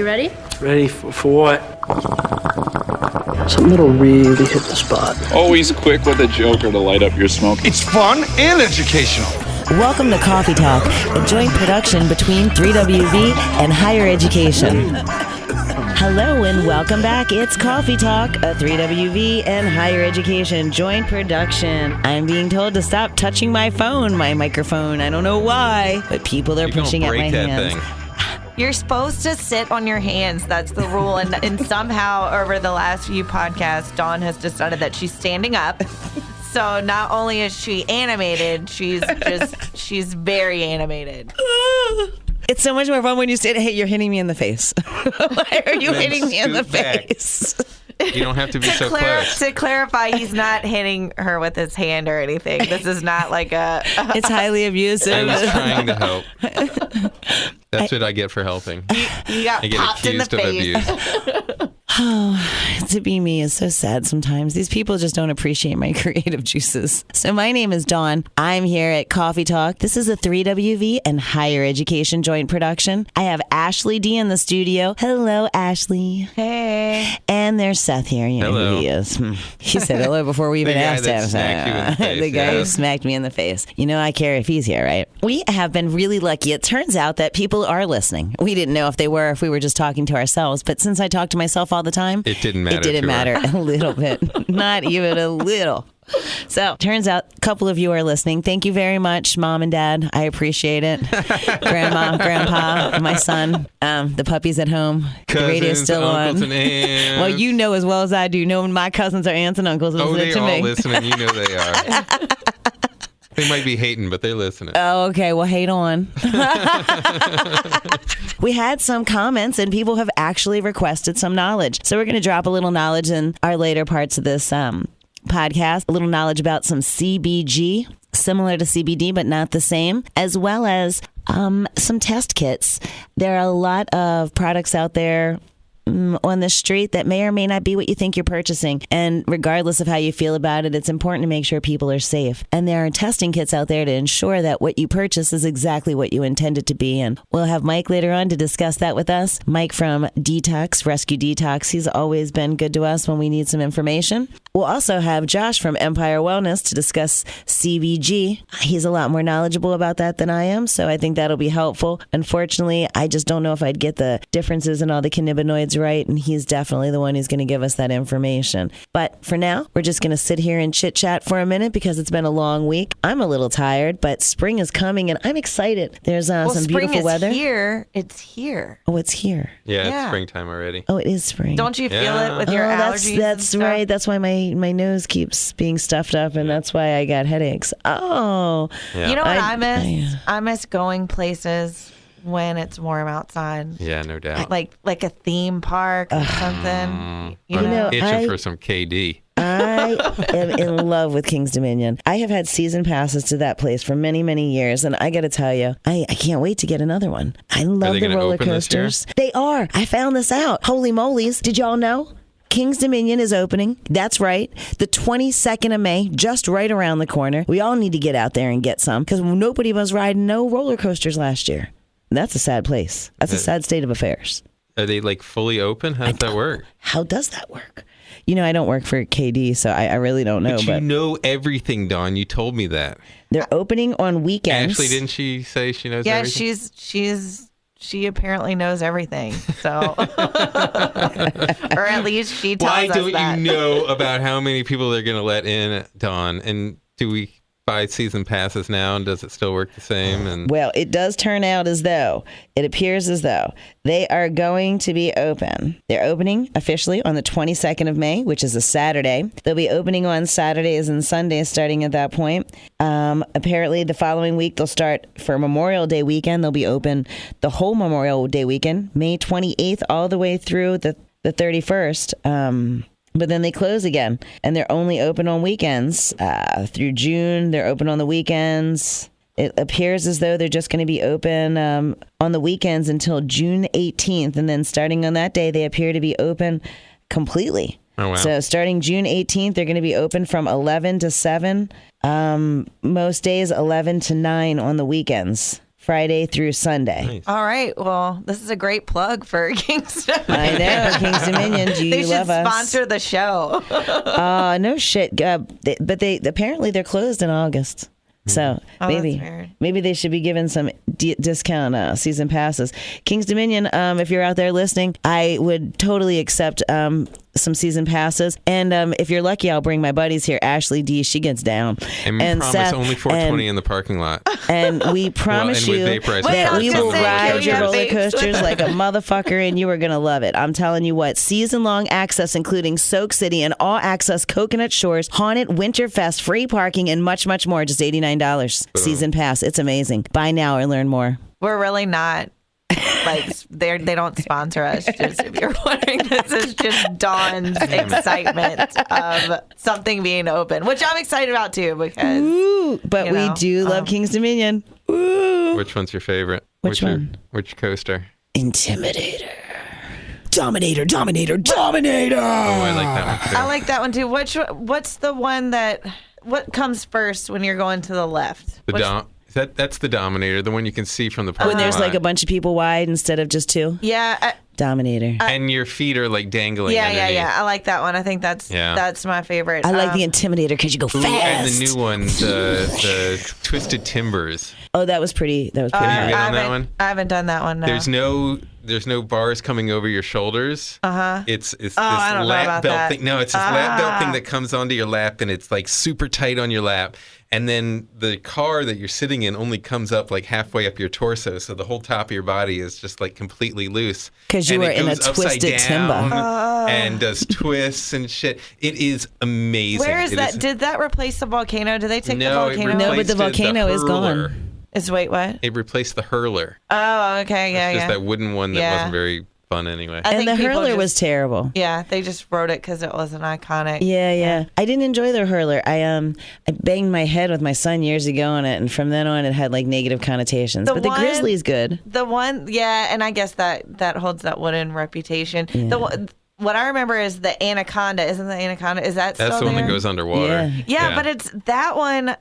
You ready? Ready for what? Something that'll really hit the spot. Always quick with a joker to light up your smoke. It's fun and educational. Welcome to Coffee Talk, a joint production between 3WV and Higher Education. Hello and welcome back. It's Coffee Talk, a 3WV and Higher Education joint production. I'm being told to stop touching my phone, my microphone. I don't know why, but people are pushing at my hands. You're supposed to sit on your hands. That's the rule. And somehow over the last few podcasts, Dawn has decided that she's standing up. So not only is she animated, she's very animated. It's so much more fun when you stand. Hey, you're hitting me in the face. Why are you hitting me in the face? You don't have to be so close. To clarify, he's not hitting her with his hand or anything. This is not like a... It's highly abusive. I was trying to help. That's what I get for helping. You got popped in the face. Oh, to be me is so sad sometimes. These people just don't appreciate my creative juices. So my name is Dawn. I'm here at Coffee Talk. This is a 3WV and Higher Education joint production. I have Ashley D in the studio. Hello, Ashley. Hey. And there's Seth here. You know hello. who he is. He said hello before we even asked him. The guy who smacked me in the face. You know I care if he's here, right? We have been really lucky. It turns out that people are listening. We didn't know if they were, if we were just talking to ourselves. But since I talk to myself all the time, it didn't matter. It didn't matter a little bit. Not even a little. So, turns out a couple of you are listening. Thank you very much, Mom and Dad. I appreciate it. Grandma, Grandpa, my son, the puppies at home. Cousins, the radio's still uncles on. And aunts. Well, you know as well as I do. Know my cousins are aunts and uncles. Oh, they're to all me. listening. You know they are. They might be hating, but they're listening. Oh, okay. Well, hate on. We had some comments, and people have actually requested some knowledge. So we're going to drop a little knowledge in our later parts of this podcast. A little knowledge about some CBG, similar to CBD, but not the same, as well as some test kits. There are a lot of products out there on the street that may or may not be what you think you're purchasing. And regardless of how you feel about it, it's important to make sure people are safe. And there are testing kits out there to ensure that what you purchase is exactly what you intend it to be. And we'll have Mike later on to discuss that with us. Mike from Detox, Rescue Detox. He's always been good to us when we need some information. We'll also have Josh from Empire Wellness to discuss CBG. He's a lot more knowledgeable about that than I am, so I think that'll be helpful. Unfortunately, I just don't know if I'd get the differences in all the cannabinoids right, and he's definitely the one who's going to give us that information. But for now, we're just going to sit here and chit-chat for a minute because it's been a long week. I'm a little tired, but spring is coming, and I'm excited. There's some beautiful weather. Spring is here. It's here. Oh, it's here. Yeah, it's springtime already. Oh, it is spring. Don't you feel it with your allergies? That's right. That's why my nose keeps being stuffed up, and that's why I got headaches. Oh. Yeah. You know what I miss? I miss going places when it's warm outside. Yeah, no doubt. Like a theme park or something. You know, itching for some KD. I am in love with King's Dominion. I have had season passes to that place for many, many years, and I got to tell you, I can't wait to get another one. I love the roller coasters. They are. I found this out. Holy molies. Did y'all know? King's Dominion is opening. That's right. The 22nd of May, just right around the corner. We all need to get out there and get some because nobody was riding no roller coasters last year. That's a sad place. That's a sad state of affairs. Are they like fully open? How does that work? How does that work? You know, I don't work for KD, so I really don't know. But you know everything, Dawn. You told me that. They're opening on weekends. Ashley, didn't she say she knows everything? Yeah, she apparently knows everything. So, or at least she tells us that. Why don't you know about how many people they're going to let in, Dawn? And do we buy season passes now, and does it still work the same? And well, it does turn out as though, it appears as though they are going to be open. They're opening officially on the 22nd of May, which is a Saturday. They'll be opening on Saturdays and Sundays starting at that point. Apparently, the following week, they'll start for Memorial Day weekend. They'll be open the whole Memorial Day weekend, May 28th, all the way through the 31st. But then they close again, and they're only open on weekends. Through June, they're open on the weekends. It appears as though they're just going to be open on the weekends until June 18th, and then starting on that day, they appear to be open completely. Oh, wow. So starting June 18th, they're going to be open from 11 to 7, most days 11 to 9 on the weekends Friday through Sunday. Nice. All right. Well, this is a great plug for Kingston. I know, King's Dominion. Do you They should love us? sponsor the show. No shit. But they apparently they're closed in August. So that's weird. maybe they should be given some discount season passes. King's Dominion, if you're out there listening, I would totally accept some season passes. And if you're lucky, I'll bring my buddies here. Ashley D, she gets down. And we promise Seth, only 420 in the parking lot. And we promise and with you vaporizer that Wait, we I was will gonna say, ride can your we roller have vapes? coasters like a motherfucker, and you are going to love it. I'm telling you what, season-long access, including Soak City and all-access Coconut Shores, Haunted Winterfest, free parking, and much, much more. Just $89 season pass. It's amazing. Buy now or learn more. We're really not. Like they don't sponsor us. Just if you're wondering, this is just Dawn's excitement of something being open, which I'm excited about too because. Ooh, but You we know, do love King's Dominion. Ooh. Which one's your favorite? Which one? Which coaster? Intimidator. Dominator. Dominator. Oh, I like that one too. I like that one too. What's the one that? What comes first when you're going to the left? That's the Dominator, the one you can see from the parking When there's lot. like a bunch of people wide instead of just two. Yeah. Dominator. And your feet are like dangling Yeah. underneath. I like that one. I think that's my favorite. I like the Intimidator because you go Ooh, fast. and the new one, the Twisted Timbers. Oh, that was pretty. That was pretty. Have you hot. been on that one? I haven't done that one. No. There's no bars coming over your shoulders. It's this I don't know lap about belt that. thing. No, it's this lap belt thing that comes onto your lap, and it's like super tight on your lap. And then the car that you're sitting in only comes up like halfway up your torso, so the whole top of your body is just like completely loose. 'Cause you And were it in a goes upside twisted down timber. and does twists and shit. It is amazing. Where is It that? Did that replace the volcano? Did they take the No, it volcano? No, but replaced the volcano is hurler. gone. Wait, what? It replaced the hurler. Oh, okay, It's just that wooden one that Yeah. wasn't very fun anyway. I And think the people hurler just- was terrible. Yeah, they just wrote it because it was an iconic. Yeah. I didn't enjoy the hurler. I banged my head with my son years ago on it, and from then on, it had like negative connotations. The But the one- Grizzly's good. The one, and I guess that holds that wooden reputation. The one, what I remember is the Anaconda. Isn't the Anaconda? Is that That's still the one there? that goes underwater. Yeah, but it's that one.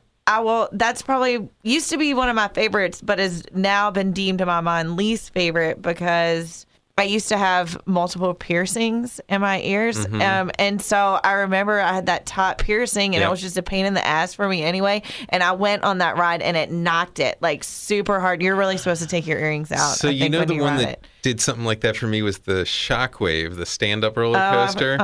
That's probably used to be one of my favorites, but has now been deemed in my mind least favorite because I used to have multiple piercings in my ears. And so I remember I had that top piercing and it was just a pain in the ass for me anyway. And I went on that ride and it knocked it like super hard. You're really supposed to take your earrings out. So I you think, know when the you one ride that it. did something like that for me was the Shockwave, the stand-up roller coaster.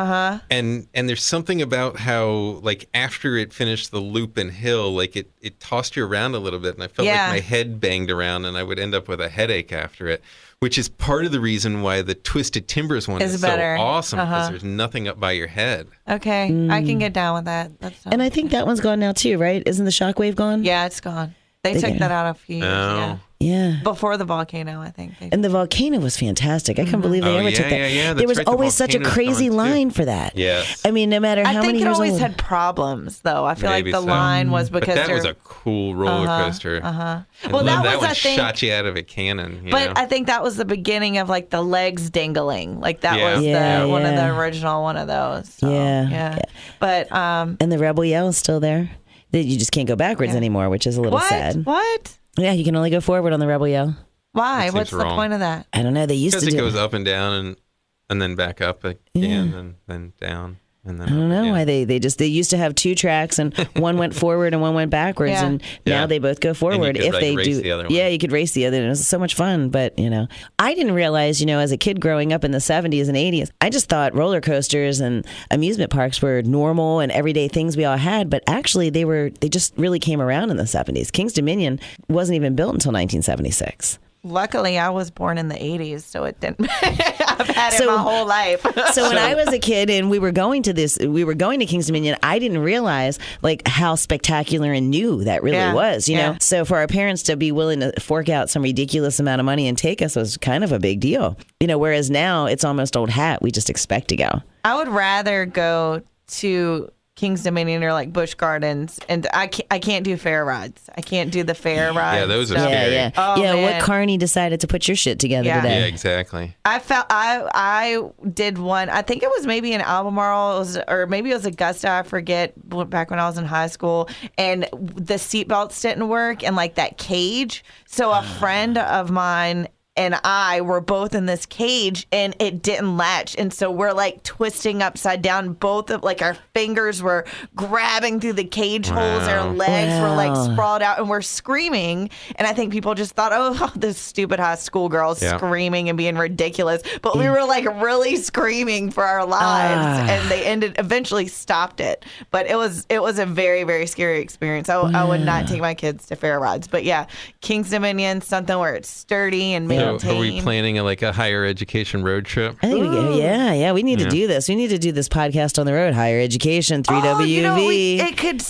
And there's something about how like after it finished the loop and hill, like it tossed you around a little bit, and I felt like my head banged around, and I would end up with a headache after it. Which is part of the reason why the Twisted Timbers one is better. so awesome because there's nothing up by your head. Okay, I can get down with that. That's And I think that one's gone now too, right? Isn't the Shockwave gone? yeah, it's gone. They took got- that out a few years ago. Yeah. Before the volcano, I think. And the volcano was fantastic. I can't believe they Oh, ever yeah, took that. yeah, yeah. There That's was right, the always such a volcano's crazy gone, too. line for that. Yes. I mean, no matter how I many think it years always old. had problems, though. I feel Maybe like the so. line was But because that they're. was a cool roller coaster. And Well, that that was, one I think- shot you out of a cannon. You But know? I think that was the beginning of like the legs dangling. Like that Yeah. was Yeah, one of yeah. the original one of those. So, Yeah. yeah. But And the Rebel Yell is still there. You just can't go backwards anymore, which is a little what? sad. What? Yeah, you can only go forward on the Rebel Yell. Why? That What's seems the wrong. point of that? I don't know. They used Because to it do goes up and down and then back up again and then down and then I don't up know again. why they used to have two tracks and one went forward and one went backwards Yeah. and now Yeah. they both go forward. could, If like, they race do, the other one. yeah, you could race the other. And it was so much fun. But I didn't realize, as a kid growing up in the 70s and 80s, I just thought roller coasters and amusement parks were normal and everyday things we all had. But actually, they just really came around in the 70s. King's Dominion wasn't even built until 1976. Luckily, I was born in the 80s, so it didn't. I've had it So- my whole life. So when I was a kid and we were going to King's Dominion, I didn't realize like how spectacular and new that really Yeah, was, you yeah. know? So for our parents to be willing to fork out some ridiculous amount of money and take us was kind of a big deal. Whereas now it's almost old hat. We just expect to go. I would rather go to King's Dominion or like Busch Gardens, and I can't do fair rides. I can't do the fair rides. Yeah, those are stuff. scary. Yeah. Oh, yeah. man. What carny decided to put your shit together Yeah. today? Yeah, exactly. I did one. I think it was maybe in Albemarle, or maybe it was Augusta. I forget. Back when I was in high school, and the seatbelts didn't work, and like that cage. So a friend of mine and I were both in this cage, and it didn't latch, and so we're like twisting upside down. Both of like our fingers were grabbing through the cage holes. Our legs were like sprawled out, and we're screaming. And I think people just thought, "Oh, this stupid high school girls screaming and being ridiculous." But we were like really screaming for our lives, and they eventually stopped it. But it was a very, very scary experience. I would not take my kids to fair rides. But yeah, King's Dominion, something where it's sturdy and maintained. So are we planning a higher education road trip? I think we need to do this. We need to do this podcast on the road. Higher education, 3WV. You know, it could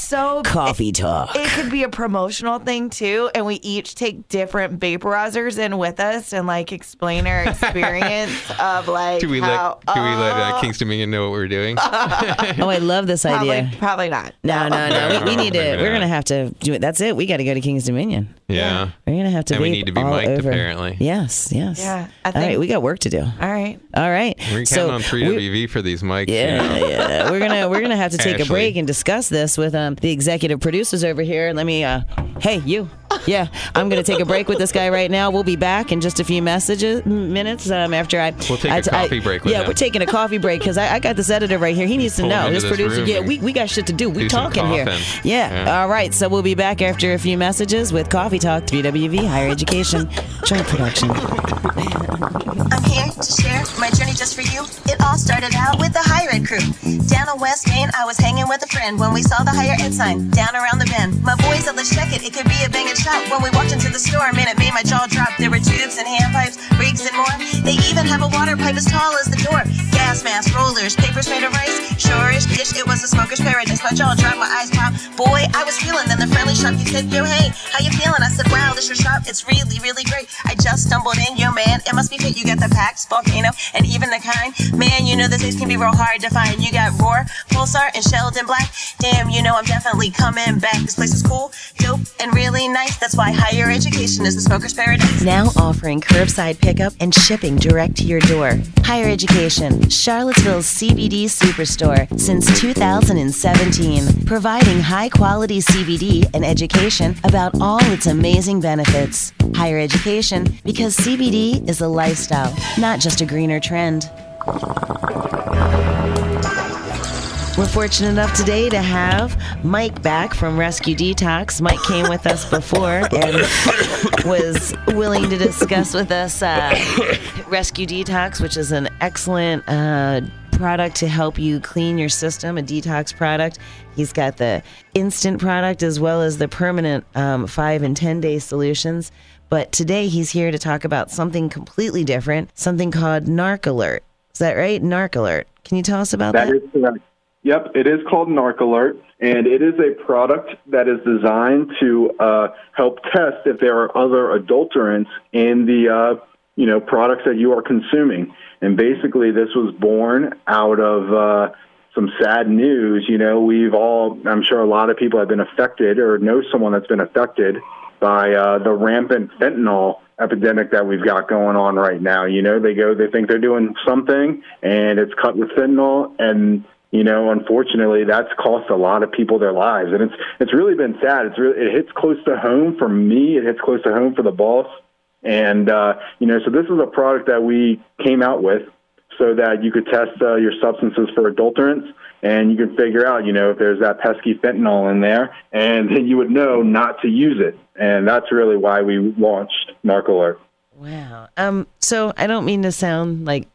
Coffee talk. It could be a promotional thing too, and we each take different vaporizers in with us and like explain our experience of like Do we let King's Dominion know what we're doing? Oh, I love this idea. Probably not. No. We need to. We're gonna have to do it. That's it. We got to go to King's Dominion. Yeah. We're gonna have to. And we vape need to be all mic'd, over. apparently. Yes. Yeah. All right, we got work to do. All right. We're counting on 3WV for these mics. Yeah. We're gonna have to take a Ashley. break and discuss this with the executive producers over here. Let me. Hey, you. Yeah, I'm gonna take a break with this guy right now. We'll be back in just a few minutes after I. We'll take a coffee break with him. we're taking a coffee break because I got this editor right here. He needs to Pull him know. into This this producer. room Yeah, and we got shit to do. We do some talking here. coughing. Yeah. All right. So we'll be back after a few messages with Coffee Talk 3WV Higher Education Joint Production. I'm here to share my journey just for you. It all started out with the higher ed crew. Down on West Main, I was hanging with a friend when we saw the higher ed sign down around the bend. My boys said, let's check it. It could be a banging shop. When we walked into the store, man, it made my jaw drop. There were tubes and hand pipes, rigs and more. They even have a water pipe as tall as the door. Gas masks, rollers, papers made of rice. Sure-ish dish, it was a smoker's paradise. My jaw dropped, my eyes popped. Boy, I was feeling. Then the friendly shopkeep said, yo, hey, how you feeling? I said, wow, this your shop. It's really, really great. I just stumbled in, yo, man. It must be fit. You got the packs, volcano, and even the kind. Man, you know the taste can be real hard to find. You got Roar, Pulsar, and Sheldon Black. Damn, you know I'm definitely coming back. This place is cool, dope, and really nice. That's why higher education is the smoker's paradise. Now offering curbside pickup and shipping direct to your door. Higher Education, Charlottesville's CBD superstore since 2017, providing high-quality CBD and education about all its amazing benefits. Higher Education, because CBD is a lifestyle, not just a greener trend. We're fortunate enough today to have Mike back from Rescue Detox. Mike came with us before and was willing to discuss with us Rescue Detox, which is an excellent product to help you clean your system, a detox product. He's got the instant product as well as the permanent 5 and 10 day solutions. But today he's here to talk about something completely different, something called Narc-Alert. Is that right? Narc-Alert. Can you tell us about that? That is correct. Yep, it is called Narc-Alert, and it is a product that is designed to help test if there are other adulterants in the products that you are consuming. And basically, this was born out of some sad news. You know, I'm sure a lot of people have been affected or know someone that's been affected by the rampant fentanyl epidemic that we've got going on right now. You know, they think they're doing something, and it's cut with fentanyl, and unfortunately, that's cost a lot of people their lives, and it's really been sad. It hits close to home for me. It hits close to home for the boss, and so this is a product that we came out with so that you could test your substances for adulterants, and you can figure out, if there's that pesky fentanyl in there, and then you would know not to use it, and that's really why we launched Narc-Alert. Wow. So I don't mean to sound like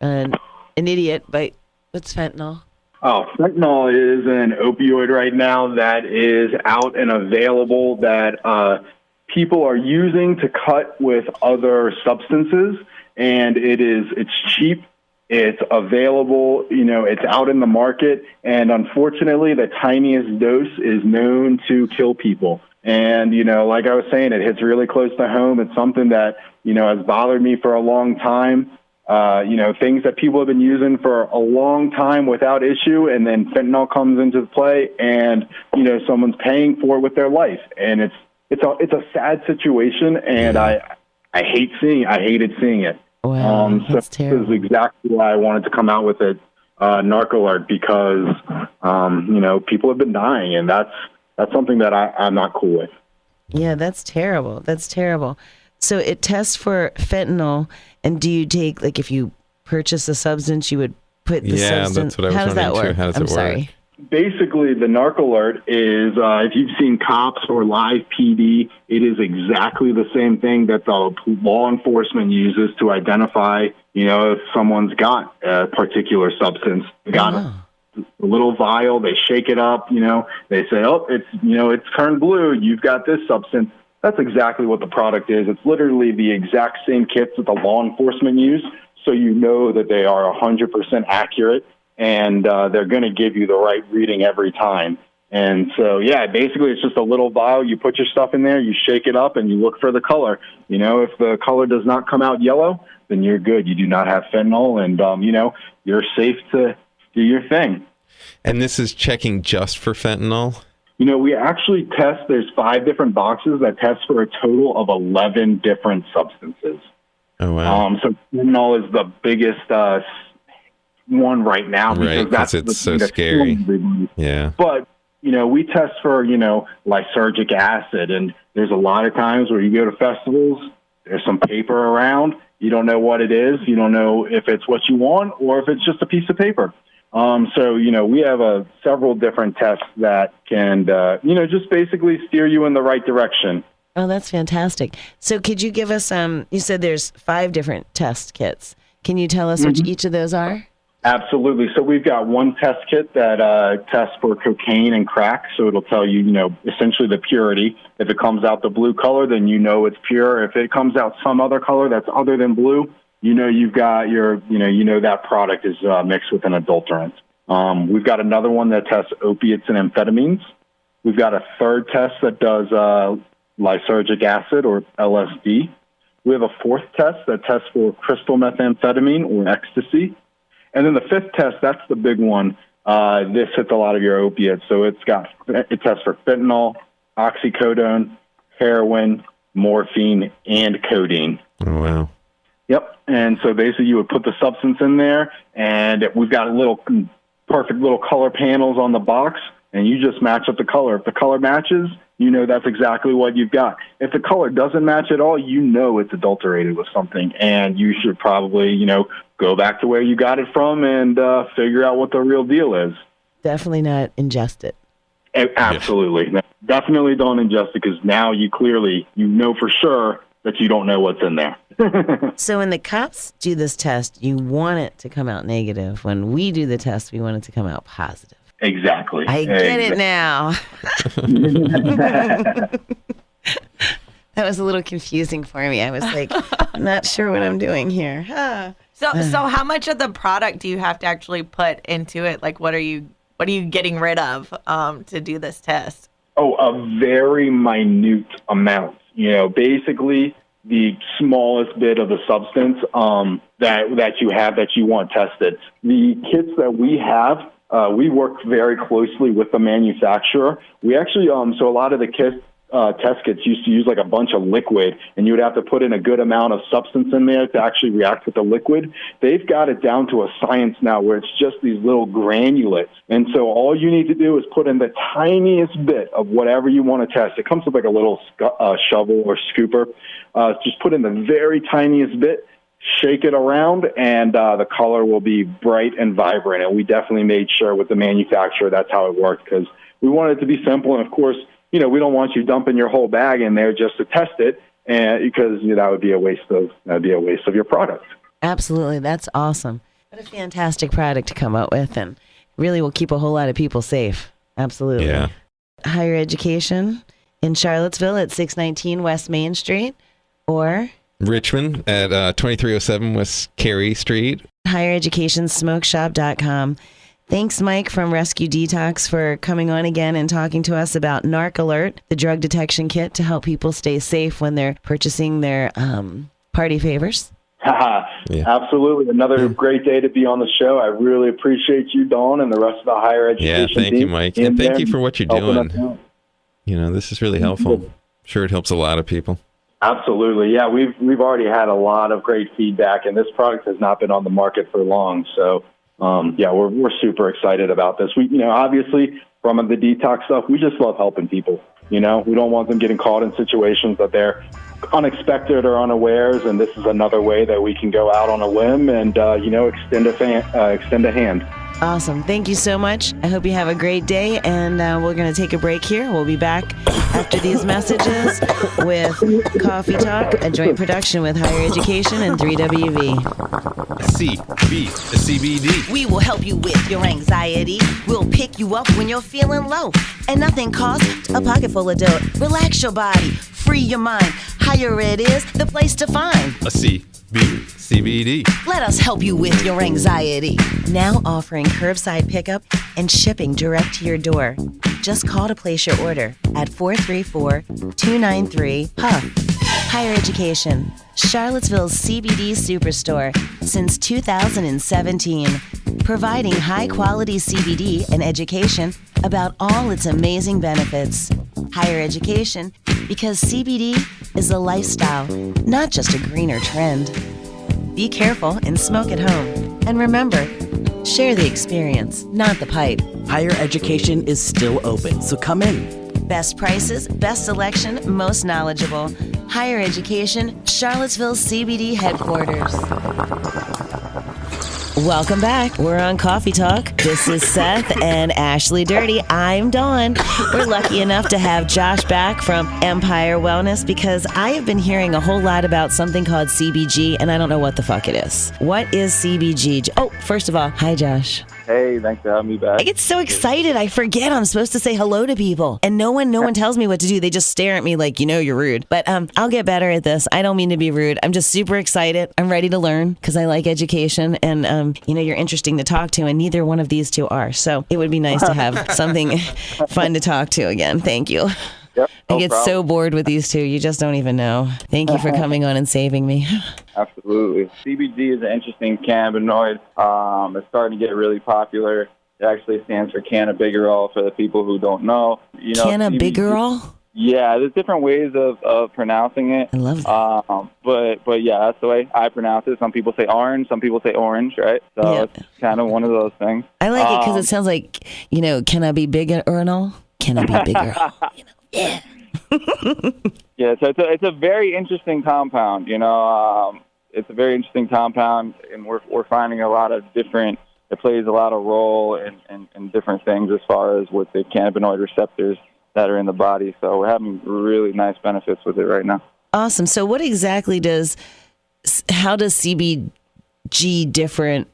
an idiot, but what's fentanyl? Oh, fentanyl is an opioid right now that is out and available that people are using to cut with other substances, and it's cheap, it's available, it's out in the market, and unfortunately the tiniest dose is known to kill people. And, like I was saying, it hits really close to home. It's something that, has bothered me for a long time. things that people have been using for a long time without issue, and then fentanyl comes into play, and someone's paying for it with their life, and it's a sad situation, and I hated seeing it. Wow, that's so terrible. this is exactly why I wanted to come out with it, Narc-Alert, because people have been dying, and that's something that I'm not cool with. Yeah, that's terrible. That's terrible. So it tests for fentanyl, and do you take, like, if you purchase a substance, you would put the substance? That's what I was How does that wondering, work? too. How does I'm it work? sorry. Basically, the Narc-Alert is, if you've seen Cops or Live PD, it is exactly the same thing that the law enforcement uses to identify, if someone's got a particular substance. They got a little vial, they shake it up, they say, oh, it's turned blue, you've got this substance. That's exactly what the product is. It's literally the exact same kits that the law enforcement use, so you know that they are 100% accurate, and they're going to give you the right reading every time. And so, basically it's just a little vial. You put your stuff in there, you shake it up, and you look for the color. If the color does not come out yellow, then you're good. You do not have fentanyl, and, you're safe to do your thing. And this is checking just for fentanyl? We actually test, there's 5 different boxes that test for a total of 11 different substances. Oh, wow. So fentanyl is the biggest one right now, because it's so scary. Yeah. But, we test for, lysergic acid, and there's a lot of times where you go to festivals, there's some paper around, you don't know what it is, you don't know if it's what you want or if it's just a piece of paper. So, we have several different tests that can, just basically steer you in the right direction. Oh, that's fantastic. So could you give us, you said there's 5 different test kits. Can you tell us which each of those are? Absolutely. So we've got one test kit that tests for cocaine and crack. So it'll tell you, essentially the purity. If it comes out the blue color, then it's pure. If it comes out some other color that's other than blue, you've got that product is mixed with an adulterant. We've got another one that tests opiates and amphetamines. We've got a third test that does lysergic acid or LSD. We have a 4th test that tests for crystal methamphetamine or ecstasy. And then the 5th test, that's the big one. This hits a lot of your opiates. So it tests for fentanyl, oxycodone, heroin, morphine, and codeine. Oh, wow. Yep. And so basically you would put the substance in there, and we've got perfect little color panels on the box, and you just match up the color. If the color matches, that's exactly what you've got. If the color doesn't match at all, it's adulterated with something, and you should probably, go back to where you got it from and figure out what the real deal is. Definitely not ingest it. Absolutely. No, definitely don't ingest it, because now you clearly, for sure that you don't know what's in there. So when the cops do this test, you want it to come out negative. When we do the test, we want it to come out positive. Exactly. I get it now. That was a little confusing for me. I was like, I'm not sure what I'm doing here. So how much of the product do you have to actually put into it? Like, what are you getting rid of to do this test? Oh, a very minute amount. Basically the smallest bit of the substance that you have that you want tested. The kits that we have, we work very closely with the manufacturer. We actually, so a lot of the test kits used to use like a bunch of liquid, and you would have to put in a good amount of substance in there to actually react with the liquid. They've got it down to a science now where it's just these little granulates. And so all you need to do is put in the tiniest bit of whatever you want to test. It comes with like a little shovel or scooper. Just put in the very tiniest bit, shake it around, and the color will be bright and vibrant. And we definitely made sure with the manufacturer that's how it worked, because we wanted it to be simple. And of course, we don't want you dumping your whole bag in there just to test it, and because that would be a waste of your product. Absolutely, that's awesome. What a fantastic product to come up with, and really will keep a whole lot of people safe. Absolutely. Yeah. Higher education in Charlottesville at 619 West Main Street, or Richmond at 2307 West Carey Street. highereducationsmokeshop.com. Thanks, Mike from Rescue Detox, for coming on again and talking to us about Narc-Alert, the drug detection kit to help people stay safe when they're purchasing their party favors. Absolutely. Another great day to be on the show. I really appreciate you, Dawn, and the rest of the higher education Yeah, thank you, team Mike. And thank you for what you're helping us doing. out. This is really helpful. I'm sure it helps a lot of people. Absolutely. Yeah, we've already had a lot of great feedback, and this product has not been on the market for long. So, we're super excited about this. We, obviously from the detox stuff, we just love helping people. We don't want them getting caught in situations that they're unexpected or unawares, and this is another way that we can go out on a limb and extend a hand. Awesome. Thank you so much. I hope you have a great day, and we're going to take a break here. We'll be back after these messages with Coffee Talk, a joint production with Higher Education and 3WV. CBD. We will help you with your anxiety. We'll pick you up when you're feeling low. And nothing costs a pocket full of dough. Relax your body, free your mind. Higher Ed is the place to find. CBD. Let us help you with your anxiety. Now offering curbside pickup and shipping direct to your door. Just call to place your order at 434-293-PUFF. Higher Education, Charlottesville's CBD superstore since 2017, providing high-quality CBD and education about all its amazing benefits. Higher Education, because CBD is a lifestyle, not just a greener trend. Be careful and smoke at home. And remember, share the experience, not the pipe. Higher education is still open, so come in. Best prices, best selection, most knowledgeable. Higher Education, Charlottesville CBD headquarters. Welcome back. We're on Coffee Talk. This is Seth and Ashley Dirty. I'm Dawn. We're lucky enough to have Josh back from Empire Wellness because I have been hearing a whole lot about something called CBG, and I don't know what the fuck it is. What is CBG? Oh, first of all, hi, Josh. Hey, thanks for having me back. I get so excited. I forget I'm supposed to say hello to people. And no one tells me what to do. They just stare at me like, you're rude. But I'll get better at this. I don't mean to be rude. I'm just super excited. I'm ready to learn because I like education. And, you're interesting to talk to. And neither one of these two are. So it would be nice to have something fun to talk to again. Thank you. Yep, I get so bored with these two. You just don't even know. Thank you for coming on and saving me. Absolutely. CBD is an interesting cannabinoid. It's starting to get really popular. It actually stands for cannabigerol for the people who don't know. Cannabigerol? Yeah, there's different ways of pronouncing it. I love that. But yeah, that's the way I pronounce it. Some people say orange, some people say orange, right? So Yeah. It's kind of one of those things. I like it because it sounds like, can I be bigger or no? Can I be bigger? Yeah. Yeah, so it's a very interesting compound. It's a very interesting compound, and we're finding a lot of different. It plays a lot of role in different things as far as with the cannabinoid receptors that are in the body. So we're having really nice benefits with it right now. Awesome. So what exactly how does CBG differ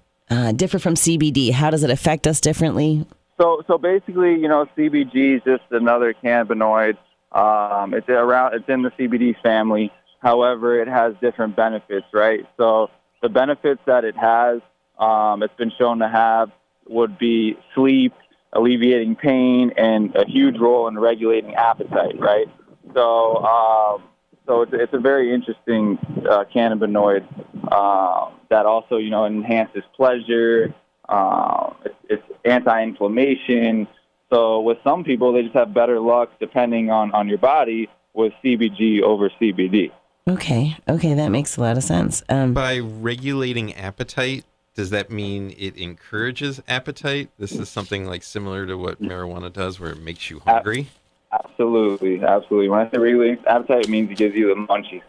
from CBD? How does it affect us differently? So basically, CBG is just another cannabinoid. It's in the CBD family. However, it has different benefits, right? So the benefits that it has, it's been shown to have, would be sleep, alleviating pain, and a huge role in regulating appetite, right? So it's a very interesting cannabinoid that also, enhances pleasure. It's anti-inflammation. So with some people, they just have better luck depending on your body with CBG over CBD. Okay, that makes a lot of sense. By regulating appetite, does that mean it encourages appetite? This is something like similar to what marijuana does, where it makes you hungry? Absolutely. When I say regulating appetite, it means it gives you the munchies.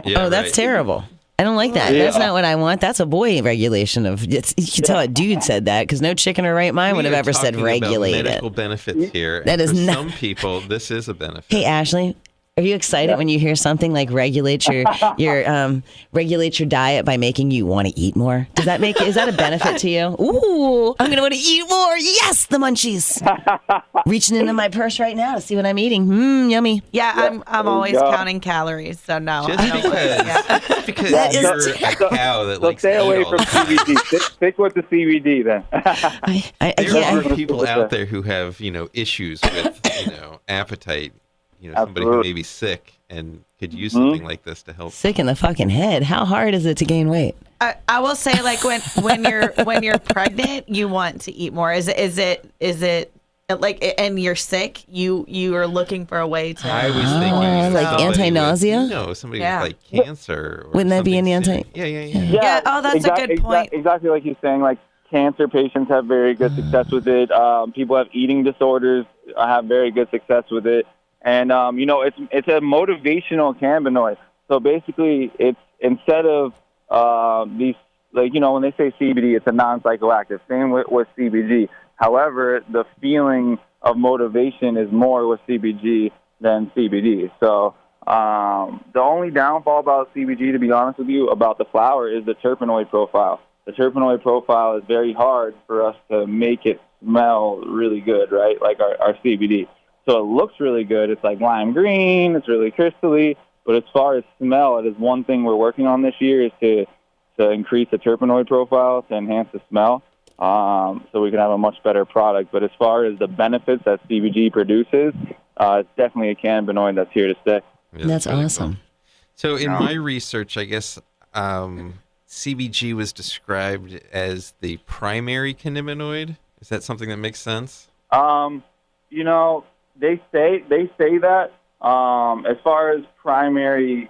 Yeah, that's terrible. I don't like that. Yeah. That's not what I want. That's a boy regulation of. You can tell a dude said that because no chick in her right mind would have ever said regulated. Medical benefits here. That is not. Some people, this is a benefit. Hey, Ashley. Are you excited when you hear something like regulate your diet by making you want to eat more? Is that a benefit to you? Ooh, I'm gonna want to eat more. Yes, the munchies. Reaching into my purse right now to see what I'm eating. Yummy. Yeah, I'm always counting calories, so no. Just because you're a cow that likes stay to away eat all from the time. CBD. Stick with the CBD then. There are people out there who have issues with appetite. Somebody who may be sick, and could use something like this to help. Sick in the fucking head. How hard is it to gain weight? I will say, like when you're pregnant, you want to eat more. Is it like, and you're sick, you are looking for a way to. I was thinking like anti-nausea. Somebody with like cancer. Or Wouldn't that be an something anti? Yeah. Oh, that's a good point. Exactly like you're saying. Like cancer patients have very good success with it. People have eating disorders have very good success with it. And it's a motivational cannabinoid. So basically, it's instead of these, like, when they say CBD, it's a non-psychoactive. Same with CBG. However, the feeling of motivation is more with CBG than CBD. So the only downfall about CBG, to be honest with you, about the flower is the terpenoid profile. The terpenoid profile is very hard for us to make it smell really good, right? Like our CBD. So it looks really good. It's like lime green. It's really crystally. But as far as smell, it is one thing we're working on this year is to increase the terpenoid profile to enhance the smell. So we can have a much better product. But as far as the benefits that CBG produces, it's definitely a cannabinoid that's here to stay. Yeah, that's really awesome. Cool. So in my research, I guess CBG was described as the primary cannabinoid. Is that something that makes sense? They say that. As far as primary,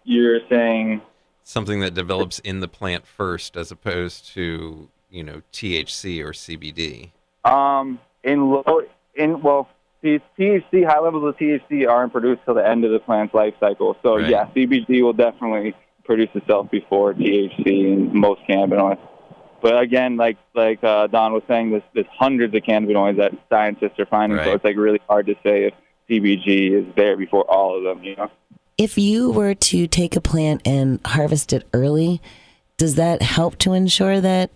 you're saying something that develops in the plant first, as opposed to THC or CBD. THC, high levels of THC aren't produced till the end of the plant's life cycle. So right. Yeah, CBD will definitely produce itself before THC in most cannabinoids. But again, like Don was saying, there's hundreds of cannabinoids that scientists are finding, so it's like really hard to say if CBG is there before all of them. If you were to take a plant and harvest it early, does that help to ensure that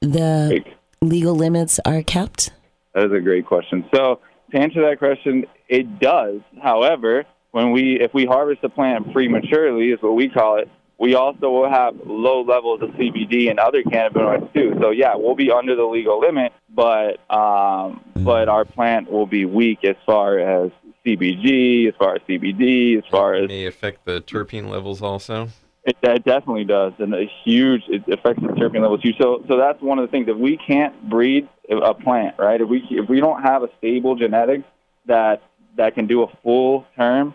the legal limits are kept? That is a great question. So to answer that question, it does. However, if we harvest a plant prematurely, is what we call it, we also will have low levels of CBD and other cannabinoids too. So yeah, we'll be under the legal limit, but our plant will be weak as far as CBG, as far as CBD, as far as... May affect the terpene levels also? It definitely does, and it affects the terpene levels huge. So that's one of the things. If we can't breed a plant, right? If we don't have a stable genetics that can do a full term,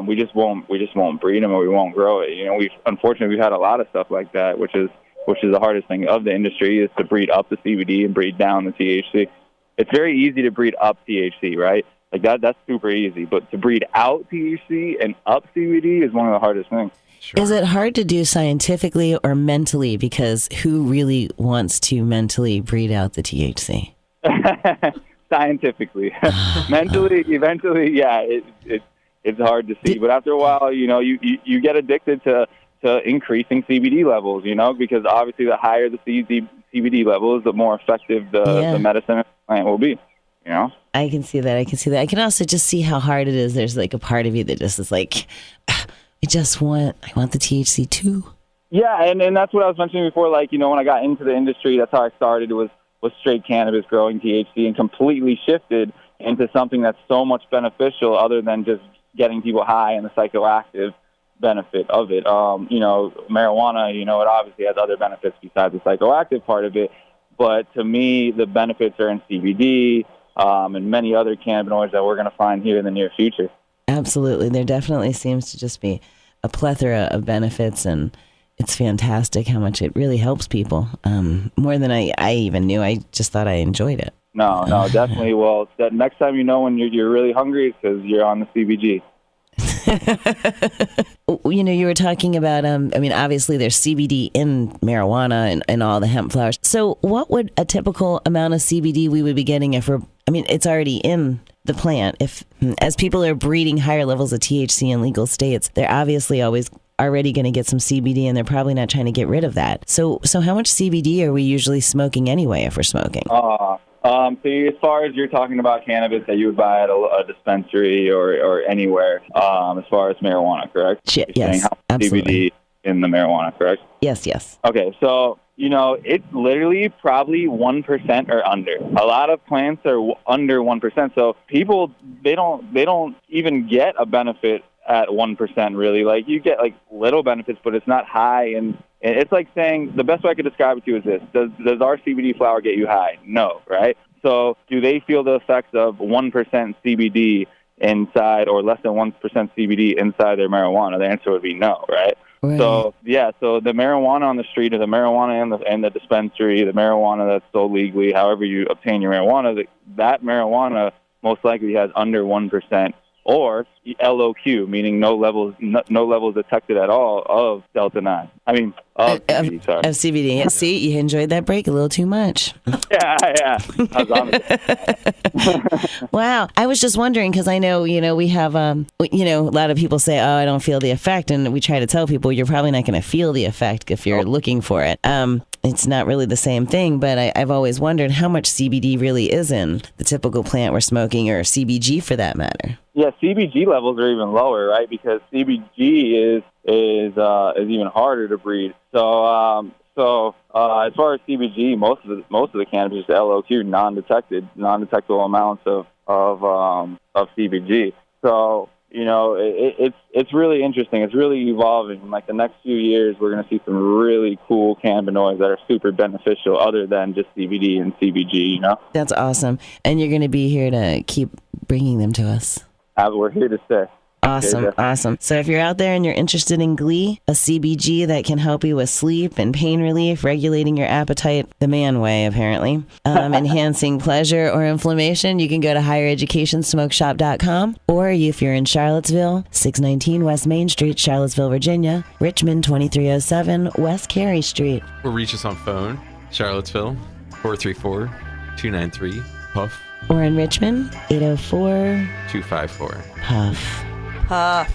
we just won't breed them, or we won't grow it. We've had a lot of stuff like that, which is the hardest thing of the industry, is to breed up the CBD and breed down the THC. It's very easy to breed up THC, right? Like that's super easy, but to breed out THC and up CBD is one of the hardest things. Sure. Is it hard to do scientifically or mentally? Because who really wants to mentally breed out the THC? Scientifically. Mentally, eventually, yeah, it's hard to see. But after a while, you get addicted to increasing CBD levels, because obviously the higher the CBD levels, the more effective the medicine plant will be, I can see that. I can also just see how hard it is. There's like a part of you that just is like, I want the THC too. Yeah, and that's what I was mentioning before. Like, when I got into the industry, that's how I started. It was straight cannabis growing THC, and completely shifted into something that's so much beneficial other than just getting people high and the psychoactive benefit of it. Marijuana, it obviously has other benefits besides the psychoactive part of it. But to me, the benefits are in CBD and many other cannabinoids that we're going to find here in the near future. Absolutely. There definitely seems to just be a plethora of benefits, and it's fantastic how much it really helps people. More than I even knew. I just thought I enjoyed it. No, definitely. Well, that next time when you're really hungry, it's because you're on the CBG. You were talking about, obviously there's CBD in marijuana and all the hemp flowers. So what would a typical amount of CBD we would be getting it's already in the plant. As people are breeding higher levels of THC in legal states, they're obviously already going to get some CBD, and they're probably not trying to get rid of that. So how much CBD are we usually smoking anyway if we're smoking? So as far as you're talking about cannabis that you would buy at a dispensary or anywhere, as far as marijuana, correct? Yes, how much absolutely. CBD in the marijuana, correct? Yes. Okay, so, it's literally probably 1% or under. A lot of plants are under 1%. So people, they don't even get a benefit at 1%, really. Like, you get, little benefits, but it's not high. And it's like saying, the best way I could describe it to you is this. Does our CBD flower get you high? No, right? So do they feel the effects of 1% CBD inside or less than 1% CBD inside their marijuana? The answer would be no, right? Right. So the marijuana on the street or the marijuana in the dispensary, the marijuana that's sold legally, however you obtain your marijuana, that marijuana most likely has under 1%. Or LOQ, meaning no levels detected at all of Delta-9. I mean, of CBD, sorry. Of CBD. Yeah, see, you enjoyed that break a little too much. Yeah. I was on it. Wow. I was just wondering, because I know, we have, a lot of people say, oh, I don't feel the effect. And we try to tell people you're probably not going to feel the effect if you're looking for it. It's not really the same thing, but I've always wondered how much CBD really is in the typical plant we're smoking, or CBG for that matter. Yeah, CBG levels are even lower, right? Because CBG is even harder to breed. So as far as CBG, most of the cannabis is LOQ, non-detectable amounts of CBG. So it's really interesting. It's really evolving. In the next few years, we're going to see some really cool cannabinoids that are super beneficial, other than just CBD and CBG. That's awesome, and you're going to be here to keep bringing them to us. We're here to stay. Awesome. So if you're out there and you're interested in Glee, a CBG that can help you with sleep and pain relief, regulating your appetite the man way, apparently, enhancing pleasure or inflammation, you can go to highereducationsmokeshop.com, or if you're in Charlottesville, 619 West Main Street, Charlottesville, Virginia, Richmond, 2307 West Carey Street. Or reach us on phone, Charlottesville, 434-293-PUFF. Or in Richmond, 804-254. Puff.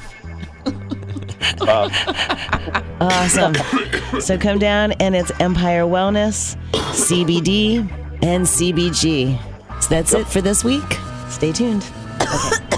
Awesome. So come down, and it's Empire Wellness, CBD, and CBG. So that's it for this week. Stay tuned. Okay.